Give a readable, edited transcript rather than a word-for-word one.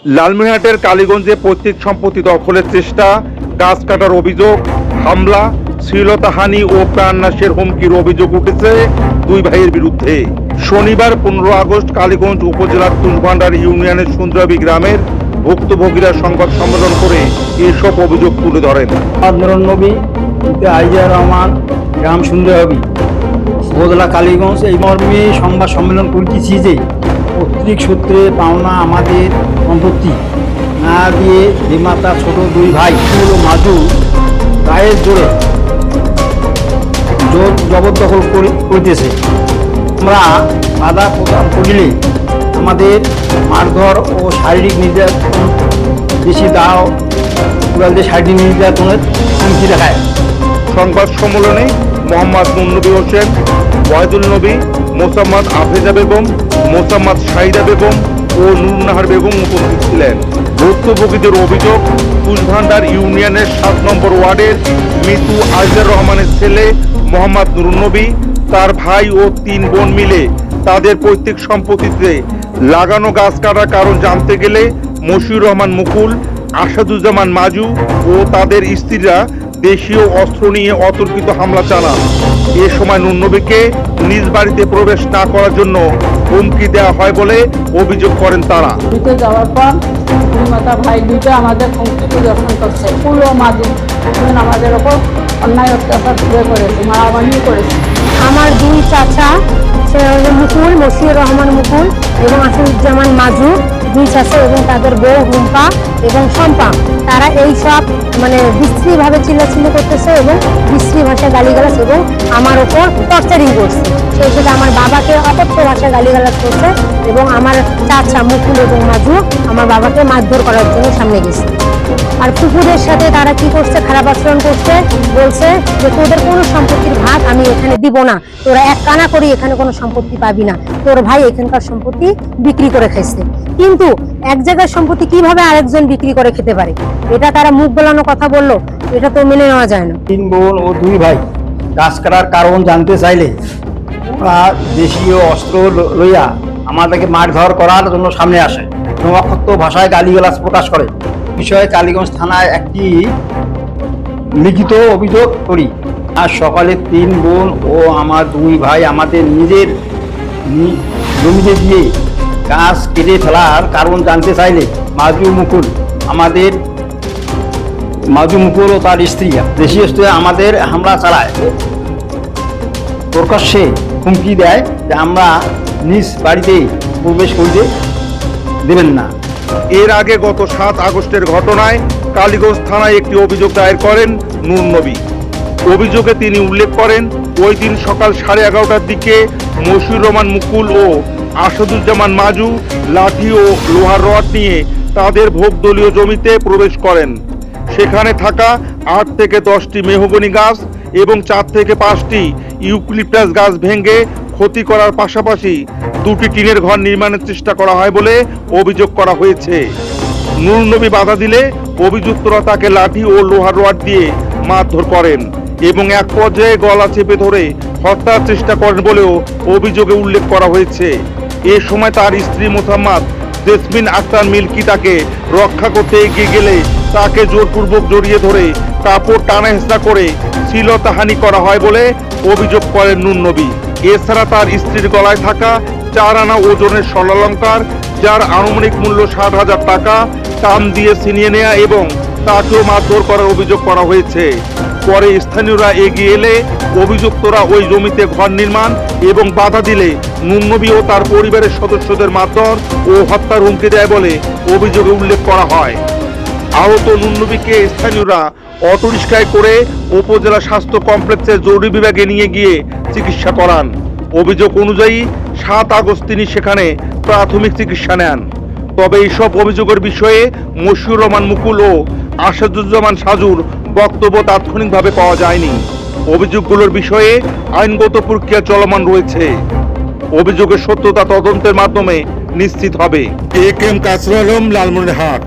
লালমনিরহাটের কালীগঞ্জে পৈতৃক সম্পত্তি দখলের চেষ্টা, গাছ কাটার অভিযোগ, হামলা, শ্লীলতাহানি ও প্রাণনাশের হুমকির অভিযোগ উঠেছে দুই ভাইয়ের বিরুদ্ধে। শনিবার 15 আগস্ট কালীগঞ্জ উপজেলার তুষভান্ডার ইউনিয়নের সুন্দরাবী গ্রামের ভুক্তভোগীরা সংবাদ সম্মেলন করে এসব অভিযোগ তুলে ধরেন। নবী আইজিয়া রহমান, গ্রাম সুন্দরাবী, উপজেলা কালীগঞ্জ। এই মর্মে সংবাদ সম্মেলন করতেছি যে পৈতৃক সূত্রে পাওনা আমাদের সম্পত্তি না দিয়ে নির্মাতা ছোট দুই ভাই মাজু গায়ের জোরে জবরদখল করতেছে। আমরা বাধা প্রদান করিলে আমাদের মারধর ও শারীরিক নির্যাতন বেশি দাও শারীরিক নির্যাতনের হুমকি দেখায়। সংবাদ সম্মেলনে মোহাম্মদ নুরনবী হোসেন, ওয়াহিদুল নবী, মোসাম্মদ আফেজা বেগম, মোসাম্মদ শাহিদা বেগম ও নুরনাহার বেগম উপস্থিত ছিলেন। ভুক্তভোগীদের অভিযোগ, তুষভান্ডার ইউনিয়নের 7 নম্বর ওয়ার্ডের মৃত আইজার রহমানের ছেলে মোহাম্মদ নুরনবী, তার ভাই ও 3 বোন মিলে তাদের পৈতৃক সম্পত্তিতে লাগানো গাছ কাটার কারণ জানতে গেলে মশিউর রহমান মুকুল, আসাদুজ্জামান মাজু ও তাদের স্ত্রীরা দেশীয় অস্ত্র নিয়ে অতর্কিত হামলা চালান। এ সময় নুরনবীকে নিজ বাড়িতে প্রবেশ না করার জন্য হুমকি দেওয়া হয় বলে অভিযোগ করেন তারা। যাওয়ার পর মাতা ভাই দুইটা আমাদের হুমকি প্রদর্শন করছে। পুরো মাজু আমাদের ওপর অন্যায় অত্যাচার করেছে, মারামারি করেছে। আমার দুই চাচা মুকুল, মশিউর রহমান মুকুল এবং আসাদুজ্জামান মাজু, দুই চাচা এবং তাদের বউ হুম্পা এবং শম্পা, তারা এই সব বিশ্রীভাবে চিল্লাচিল্লি করতেছে এবং বিশ্রী ভাষায় গালিগালাজ এবং আমার ওপর টর্চারিং করছে। সেই সাথে আমার বাবাকে অকথ্য ভাষায় গালিগালাজ করছে এবং আমার চাচা মুকুল এবং মাজু আমার বাবাকে মারধর করার জন্য সামনে গেছে। আর কুকুরের সাথে তারা কি করছে, খারাপ আচরণ করছে, বলছে যে তোদের কোনো সম্পত্তির ভাগ আমি এখানে দিব না, তোরা এক কানা করি এখানে কোনো সম্পত্তি পাবি না, তোর ভাই এখানকার সম্পত্তি বিক্রি করে খাইছে। কিন্তু এক জায়গার সম্পত্তি কিভাবে আরেকজন বিক্রি করে খেতে পারে, এটা তারা মুখ বলানো কথা বললো, এটা তো মেনে নেওয়া যায় না। 3 বোন ও 2 ভাই গাছ কাটার কারণ জানতে চাইলে ওরা দেশীয় অস্ত্র লইয়া আমাদেরকে মারধর করার জন্য সামনে আসে এবং অকথ্য ভাষায় গালিগালাজ প্রকাশ করে। বিষয়ে কালীগঞ্জ থানায় একটি লিখিত অভিযোগ করি। আর সকালে 3 বোন ও আমার 2 ভাই আমাদের নিজের জমিতে দিয়ে গাছ কেটে ফেলার কারণ জানতে চাইলে মাজু মুকুল ও তার স্ত্রী দেশীয় আমাদের হামলা চালায়, প্রকাশ্যে হুমকি দেয় যে আমরা নিজ বাড়িতে প্রবেশ করতে দেবেন না। এর আগে গত 7 আগস্টের ঘটনায় কালীগঞ্জ থানায় একটি অভিযোগ দায়ের করেন নুরনবী। অভিযোগে তিনি উল্লেখ করেন, ওই দিন সকাল 11:30টার দিকে মশিউর রহমান মুকুল ও আসাদুজ্জামান মাজু লাঠি ও লোহার রড নিয়ে তাদের ভোগদলীয় জমিতে প্রবেশ করেন। সেখানে থাকা 8 থেকে 10টি মেহগনি গাছ এবং 4 থেকে 5টি ইউক্যালিপটাস গাছ ভেঙে ক্ষতি করার পাশাপাশি 2টি টিনের ঘর নির্মাণের চেষ্টা করা হয় বলে অভিযোগ করা হয়েছে। নুরনবী বাধা দিলে অভিযুক্তরা তাকে লাঠি ও লোহার রড দিয়ে মারধর করেন এবং এক পর্যায়ে গলা চেপে ধরে হত্যার চেষ্টা করেন বলেও অভিযোগে উল্লেখ করা হয়েছে। এ সময় তার স্ত্রী মোসাম্মদ জেসমিন আক্তার মিল্কি তাকে রক্ষা করতে এগিয়ে গেলে তাকে জোরপূর্বক জড়িয়ে ধরে কাপড় টানা হেঁচড়া করে শ্লীলতাহানি করা হয় বলে অভিযোগ করেন নুরনবী। এছাড়া তার স্ত্রীর গলায় থাকা 4 আনা ওজনের স্বর্ণালংকার, যার আনুমানিক মূল্য 60,000 টাকা, টান দিয়ে ছিনিয়ে নেয়া এবং তাকেও মারধর করার অভিযোগ করা হয়েছে। পরে স্থানীয়রা এগিয়ে এলে অভিযুক্তরা ওই জমিতে ঘর নির্মাণ এবং বাধা দিলে নুরনবী ও তার পরিবারের সদস্যদের মারধর ও হত্যার হুমকি দেয় বলে অভিযোগে উল্লেখ করা হয়। আহত নুরনবীকে স্থানীয়রা অটোরিকশায় করে উপজেলা স্বাস্থ্য কমপ্লেক্সের জরুরি বিভাগে নিয়ে গিয়ে চিকিৎসা করান। অভিযোগ অনুযায়ী 7 আগস্ট তিনি সেখানে প্রাথমিক চিকিৎসা নেন। তবে এইসব অভিযোগের বিষয়ে মশিউর রহমান মুকুল ও আসাদুজ্জামান সাজুর বক্তব্য তাৎক্ষণিকভাবে পাওয়া যায়নি। অভিযোগগুলোর বিষয়ে আইনগত প্রক্রিয়া চলমান রয়েছে। অভিযোগের সত্যতা তদন্তের মাধ্যমে নিশ্চিত হবে। এ কে এম কাসরুল আলম, লালমনিরহাট।